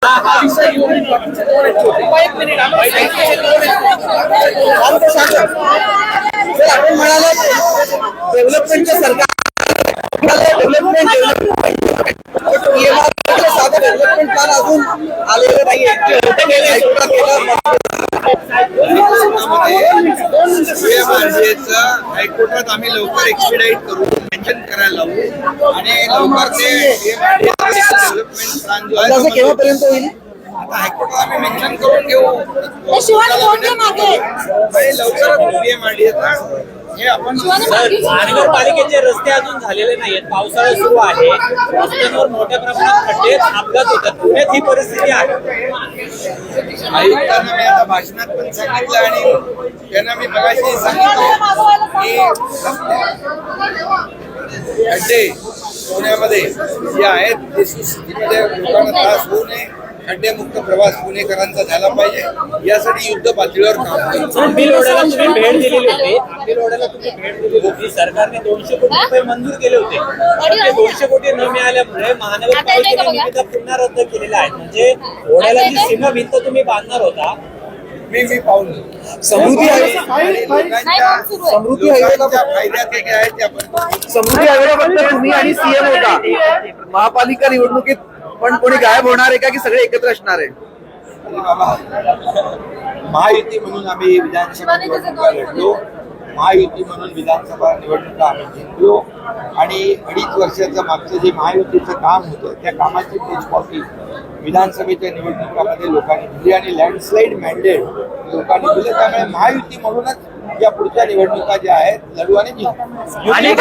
आपण म्हणाले डेव्हलपमेंटच्या सरकार डेव्हलपमेंट साधा डेव्हलपमेंट प्लॅन अजून आलेलं नाहीये. हायकोर्टात आम्ही लवकर एक्सपिडाईट करू, मेन्शन करायला लावू आणि लवकर ते डेव्हलपमेंट प्लॅन जो आहे केव्हापर्यंत होईल? आता हायकोर्टात आम्ही मेन्शन करून घेऊ आणि लवकरच पीएमआरडीएचा हे आपण महानगरपालिकेचे रस्ते अजून झालेले नाहीत. पावसाळा सुरू आहे, रस्त्यांवर मोठ्या प्रमाणात खड्डे अपघात होतात. पुण्यात ही परिस्थिती आहे. आयुक्तांना मी आता भाषणात पण सांगितलं आणि त्यांना मी मगाशी सांगितलं की खड्डे पुण्यामध्ये जे आहेत ते स्थितीमध्ये लोकांना त्रास होऊ नये, खड्डेमुक्त प्रवास पुणेकरांचा झाला पाहिजे यासाठी युद्ध पातळीवर काम करतो. आंबीलवाड्याला तुम्ही भेट दिलेली होती. आंबीलवाड्याला तुम्ही भेट दिलेली होती. सरकारने 200 कोटी रुपये मंजूर केले होते. ते 200 कोटी न मिळाल्यामुळे महानगरपालिकेने निविदा पुन्हा रद्द केलेल्या आहेत. म्हणजे ओढ्याला जी सीमा भिंत तुम्ही बांधणार होता मी पाहून समृद्धी आयोगाबद्दल तुम्ही आणि सीएम होता. महापालिका निवडणुकीत पण कोणी गायब होणार आहे का की सगळे एकत्र असणार आहे? महायुती म्हणून आम्ही विधानसभा निवडणुका लढलो, महायुती म्हणून विधानसभा निवडणुका आम्ही जिंकलो आणि 2.5 वर्षाचं मागचं जे महायुतीचं काम होतं त्या कामाची पोचपावती विधानसभेच्या निवडणुकामध्ये लोकांनी दिली आणि लँडस्लाईड मॅन्डेट लोकांनी दिलं. त्यामुळे महायुती म्हणूनच या पुढच्या निवडणुका ज्या आहेत लढू आणि जिंकू. भाई